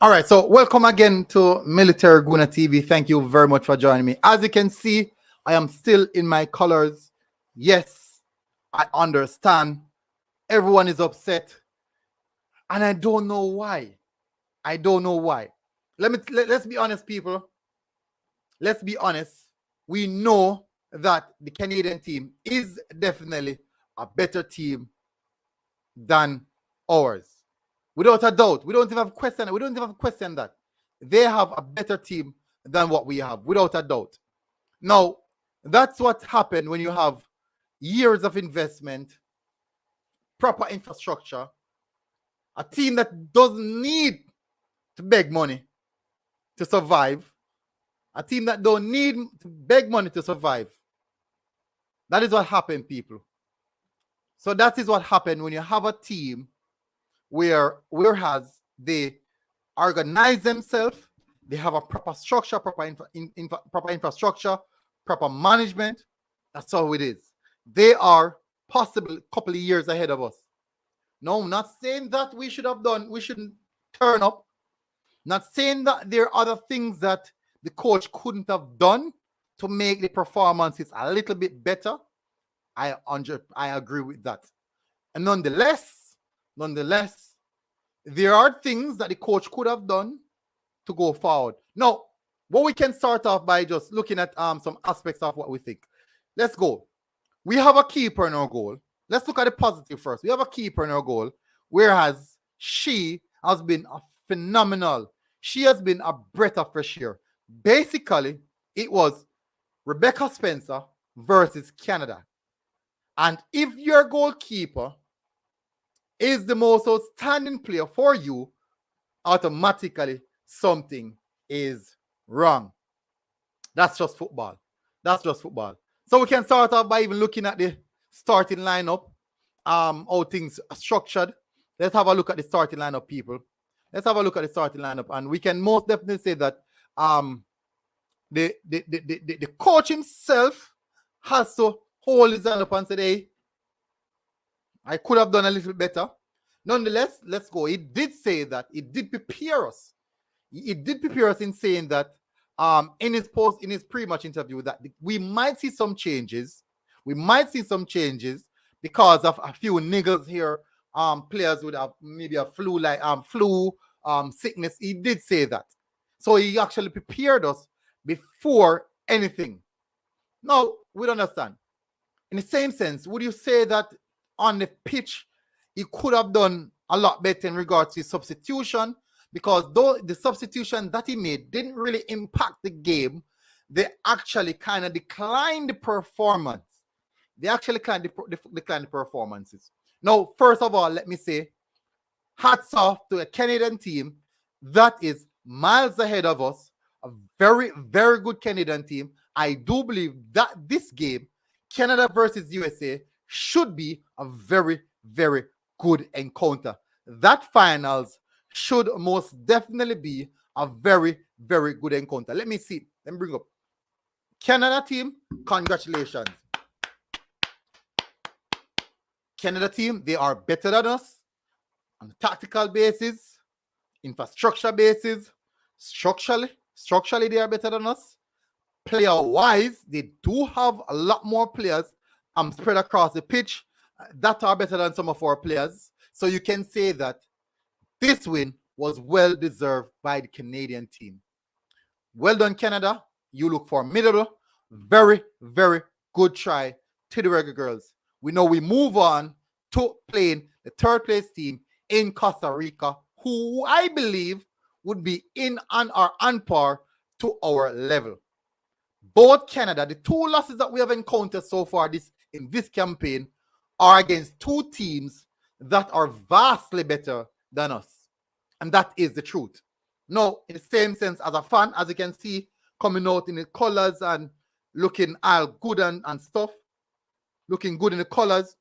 All right, so welcome again to Military Guna TV. Thank you very much for joining me. As you can see, I am still in my colors. Yes, I understand. Everyone is upset, and I don't know why. I don't know why. Let's be honest, people. Let's be honest. We know that the Canadian team is definitely a better team than ours. Without a doubt. We don't even have question. We don't even have question that. They have a better team than what we have, without a doubt. Now, that's what happened when you have years of investment, proper infrastructure, a team that doesn't need to beg money to survive, a team that don't need to beg money to survive. That is what happened, people. So that is what happened when you have a team whereas they organize themselves, they have a proper structure, proper infrastructure, proper management. That's all it is. They are possibly a couple of years ahead of us. No, I'm not saying that we shouldn't turn up. Not saying that there are other things that the coach couldn't have done to make the performances a little bit better. I agree with that. And nonetheless, there are things that the coach could have done to go forward. Now, what we can start off by just looking at some aspects of what we think. Let's go. We have a keeper in our goal. Let's look at the positive first. We have a keeper in our goal, whereas she has been phenomenal. She has been a breath of fresh air. Basically, it was Rebecca Spencer versus Canada. And if your goalkeeper is the most outstanding player for you, automatically something is wrong. That's just football. That's just football. So we can start off by even looking at the starting lineup, how things are structured. Let's have a look at the starting lineup, people. Let's have a look at the starting lineup, and we can most definitely say that the coach himself has to hold his hand up and say, hey, I could have done a little better. Nonetheless, let's go. It did say that. It did prepare us. It did prepare us in saying that in his pre-match interview that we might see some changes. We might see some changes because of a few niggles here. Players would have maybe a flu sickness. He did say that. So he actually prepared us before anything. Now, we don't understand. In the same sense, would you say that on the pitch, he could have done a lot better in regards to his substitution? Because though the substitution that he made didn't really impact the game, they actually kind of declined the performance. They actually declined the performances. Now, first of all, let me say, hats off to a Canadian team that is miles ahead of us. A very, very good Canadian team. I do believe that this game, Canada versus USA, should be a very, very good encounter. That finals should most definitely be a very, very good encounter. Let me see. Let me bring up. Canada team, congratulations. Canada team, they are better than us on a tactical basis, infrastructure basis, structurally they are better than us. Player-wise, they do have a lot more players spread across the pitch that are better than some of our players. So you can say that this win was well deserved by the Canadian team. Well done, Canada. You look formidable. Very, very good try to the Reggae Girls. We know we move on to playing the third place team in Costa Rica, who I believe would be in on or on par to our level. Both Canada, the two losses that we have encountered so far in this campaign are against two teams that are vastly better than us. And that is the truth. Now, in the same sense, as a fan, as you can see, coming out in the colors and looking all good and stuff, looking good in the colors,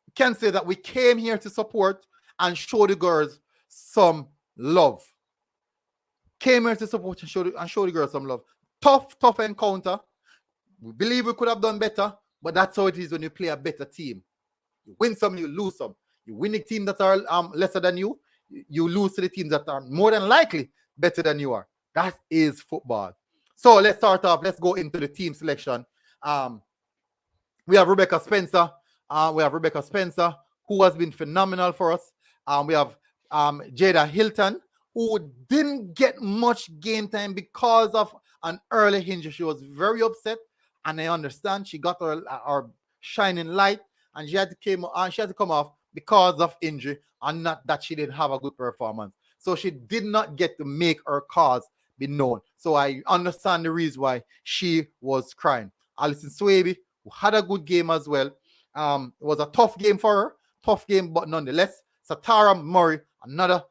you can say that we came here to support and show the girls some love. Came here to support and show the girls some love. Tough encounter. We believe we could have done better, but that's how it is when you play a better team. You win some, you lose some. You win the team that are lesser than you. you lose to the teams that are more than likely better than you are. That is football. So let's start off. Let's go into the team selection. We have Rebecca Spencer. Who has been phenomenal for us. We have Jada Hilton, who didn't get much game time because of an early injury. She was very upset, and I understand. She got her shining light, and she had to come off because of injury, and not that she didn't have a good performance. So she did not get to make her cause be known. So I understand the reason why she was crying. Alison Swaby, who had a good game as well. It was a tough game for her. Tough game, but nonetheless. Satara Murray, another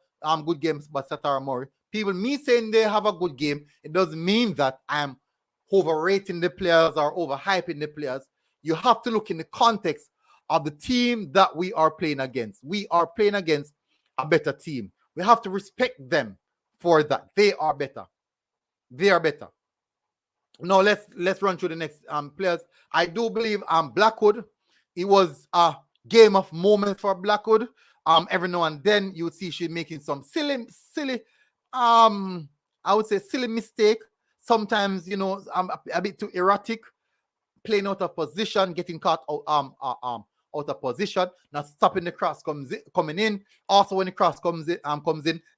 good game, but Satara Murray. People, me saying they have a good game, it doesn't mean that I'm overrating the players or overhyping the players. You have to look in the context of the team that we are playing against. We are playing against a better team. We have to respect them for that. They are better. They are better. Now let's run through the next players. I do believe Blackwood. It was a game of moments for Blackwood. Every now and then you would see she making some silly, I would say silly mistake. Sometimes, you know, a bit too erratic, playing out of position, getting caught out of position, not stopping the cross coming in. Also, when the cross comes in,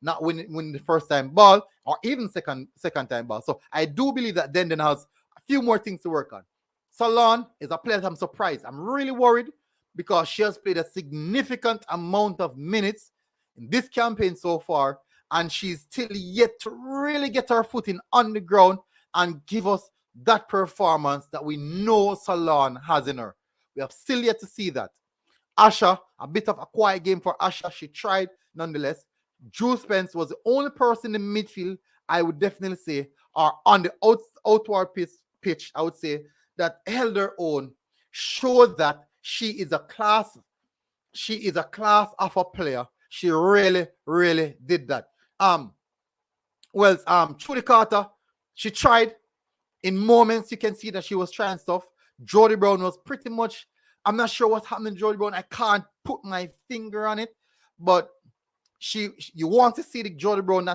not winning the first time ball or even second time ball. So I do believe that Denden has a few more things to work on. Salon is a player that I'm surprised. I'm really worried because she has played a significant amount of minutes in this campaign so far, and she's still yet to really get her footing on the ground and give us that performance that we know Salon has in her. We have still yet to see that. Asha, a bit of a quiet game for Asha. She tried nonetheless. Drew Spence was the only person in the midfield, I would definitely say, or on the outward pitch, I would say, that held her own, showed that she is a class of a player. She really, really did that. Trudy Carter, she tried. In moments, you can see that she was trying stuff. Jody Brown was pretty much, I'm not sure what happened to Jody Brown. I can't put my finger on it, but you want to see the Jody Brown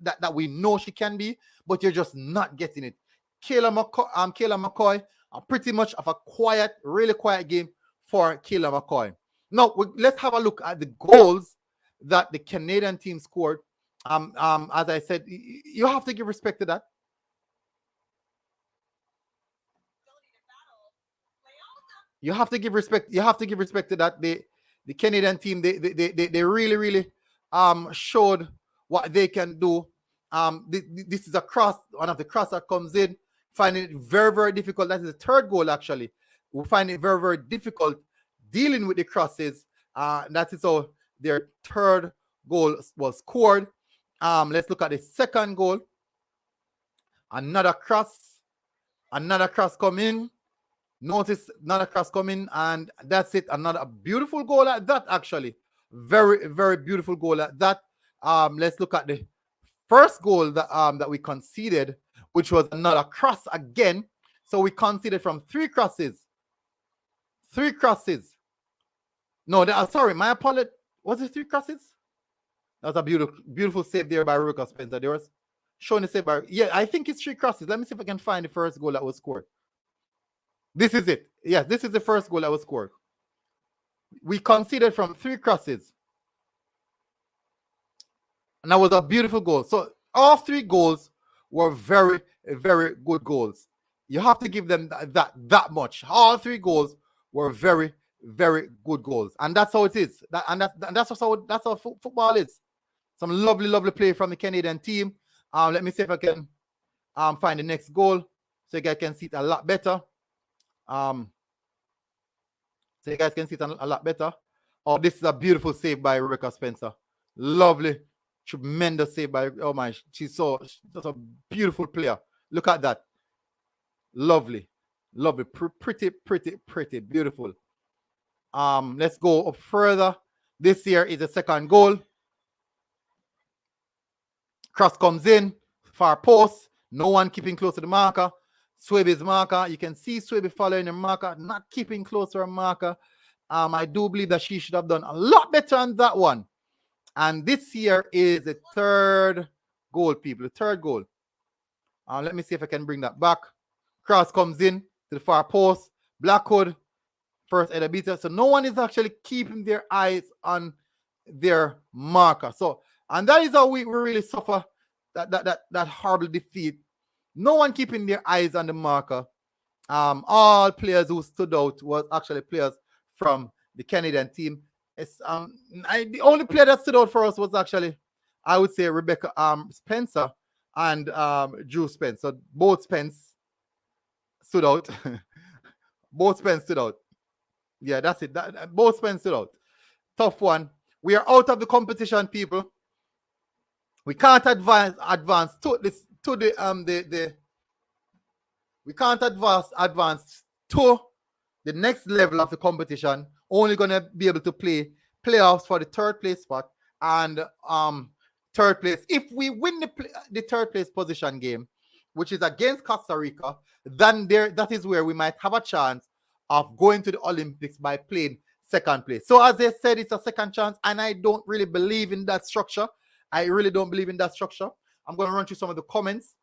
that we know she can be, but you're just not getting it. Kayla McCoy, pretty much of a quiet, really quiet game for Kayla McCoy. Now, let's have a look at the goals that the Canadian team scored. As I said, you have to give respect to that. You have to give respect. You have to give respect to that. The Canadian team, they really, really showed what they can do. This is a cross, one of the cross that comes in. Finding it very, very difficult. That is the third goal, actually. We find it very, very difficult dealing with the crosses. That is how their third goal was scored. Let's look at the second goal. Another cross coming. Notice another cross coming, and that's it. Another beautiful goal at that, actually. Very, very beautiful goal at that. Let's look at the first goal that we conceded, which was another cross again. So we conceded from three crosses. No, sorry, my apology. Was it three crosses? That's a beautiful save there by Rebecca Spencer. There was showing the save by, yeah, I think it's three crosses. Let me see if I can find the first goal that was scored. This is it. Yes, this is the first goal that was scored. We conceded from three crosses. And that was a beautiful goal. So all three goals were very, very good goals. You have to give them that much. All three goals were very, very good goals. And that's how it is. That's how football is. Some lovely, lovely play from the Canadian team. Let me see if I can find the next goal so you guys can see it a lot better. Oh, this is a beautiful save by Rebecca Spencer. Lovely, tremendous save by, oh my, she's such a beautiful player. Look at that. Lovely, pretty beautiful. Let's go up further. This here is the second goal. Cross comes in, far post, no one keeping close to the marker. Swaby's marker. You can see Swaby following the marker, not keeping close to her marker. I do believe that she should have done a lot better on that one. And this year is the third goal, people. The third goal. Let me see if I can bring that back. Cross comes in to the far post. Blackwood, first header beater. So no one is actually keeping their eyes on their marker. So, and that is how we really suffer that horrible defeat. No one keeping their eyes on the marker. All players who stood out was actually players from the Canadian team. It's the only player that stood out for us was actually, I would say, Rebecca Spencer and Drew Spence. So both Spence stood out. Both Spence stood out. Yeah, that's it. Both Spence stood out. Tough one. We are out of the competition, people. We can't advance to this to the we can't advance to the next level of the competition. Only gonna be able to play playoffs for the third place spot and third place. If we win the third place position game, which is against Costa Rica, then that is where we might have a chance of going to the Olympics by playing second place. So as I said, it's a second chance, and I don't really believe in that structure. I really don't believe in that structure. I'm going to run through some of the comments.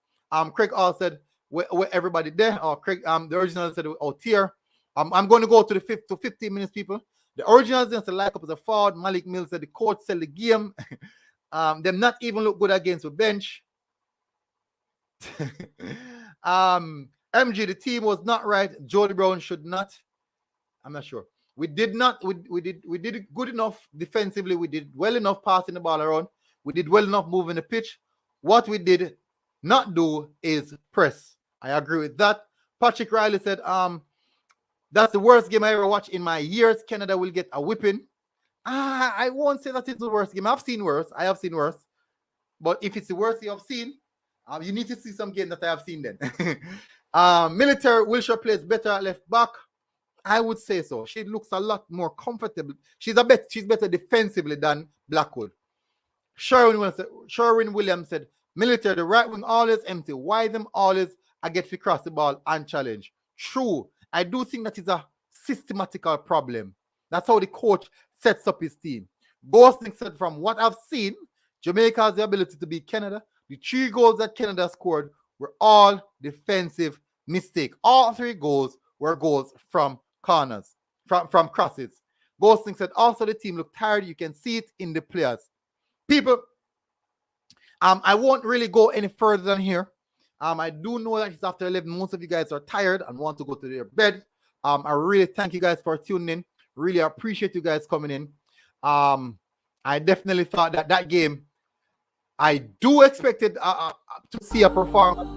Craig all said, where everybody there? Craig, the original said, out here. I'm going to go to the 15 minutes, people. The original said, like up as a forward. Malik Mills said, the coach said the game. Them not even look good against the bench. MG, the team was not right. Jody Brown should not. I'm not sure. We did it good enough defensively. We did well enough passing the ball around. We did well enough moving the pitch. What we did not do is press. I agree with that. Patrick Riley said, that's the worst game I ever watched in my years. Canada will get a whipping. I won't say that it's the worst game. I have seen worse. But if it's the worst you have seen, you need to see some game that I have seen then. Military Wilshire plays better at left back. I would say so. She looks a lot more comfortable. She's better defensively than Blackwood. Sherwin Williams said, Military, the right wing always empty. Why them always I get to cross the ball and challenge? True. I do think that is a systematical problem. That's how the coach sets up his team. Ghosting said, from what I've seen, Jamaica has the ability to beat Canada. The 3 goals that Canada scored were all defensive mistakes. All 3 goals were goals from corners, from crosses. Ghosting said, also the team looked tired. You can see it in the players. People, I won't really go any further than here. I do know that it's after 11. Most of you guys are tired and want to go to their bed. I really thank you guys for tuning in. Really appreciate you guys coming in. I definitely thought that game, I do expected to see a performance.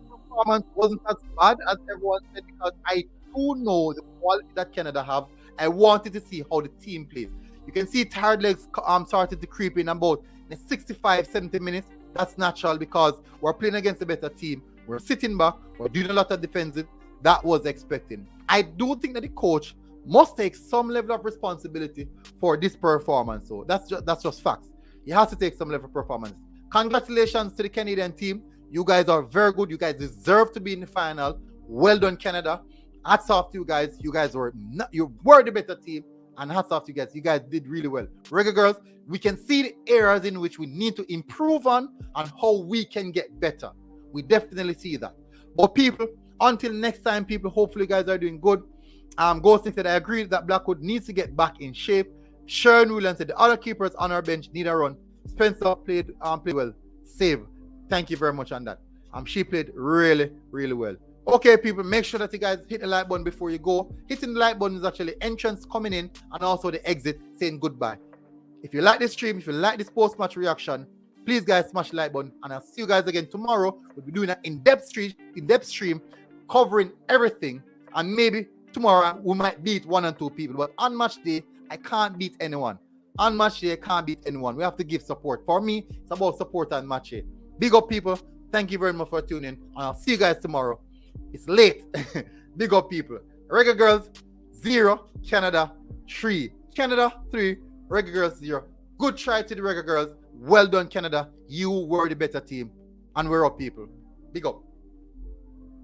Performance wasn't as bad as everyone said, because I do know the quality that Canada have. I wanted to see how the team plays. You can see tired legs started to creep in about 65, 70 minutes. That's natural because we're playing against a better team. We're sitting back. We're doing a lot of defensive. That was expecting. I do think that the coach must take some level of responsibility for this performance. So that's just facts. He has to take some level of performance. Congratulations to the Canadian team. You guys are very good. You guys deserve to be in the final. Well done, Canada. Hats off to you guys. You guys were the better team. And hats off to you guys. You guys did really well. Reggae girls, we can see the areas in which we need to improve on and how we can get better. We definitely see that. But people, until next time, people, hopefully you guys are doing good. Ghosting said, I agree that Blackwood needs to get back in shape. Sharon Williams said, the other keepers on our bench need a run. Spencer played well. Save. Thank you very much on that. She played really, really well. Okay, people, make sure that you guys hit the like button before you go. Hitting the like button is actually entrance coming in and also the exit saying goodbye. If you like this stream, if you like this post-match reaction, please guys smash the like button, and I'll see you guys again tomorrow. We'll be doing an in-depth stream covering everything, and maybe tomorrow we might beat 1 and 2 people. But on match day, I can't beat anyone. On match day, I can't beat anyone. We have to give support. For me, it's about support on match day. Big up, people. Thank you very much for tuning in, and I'll see you guys tomorrow. It's late. Big up, people. Reggae girls 0, Canada 3. Canada 3, Reggae girls 0. Good try to the Reggae girls. Well done, Canada. You were the better team, and we're up, people. Big up.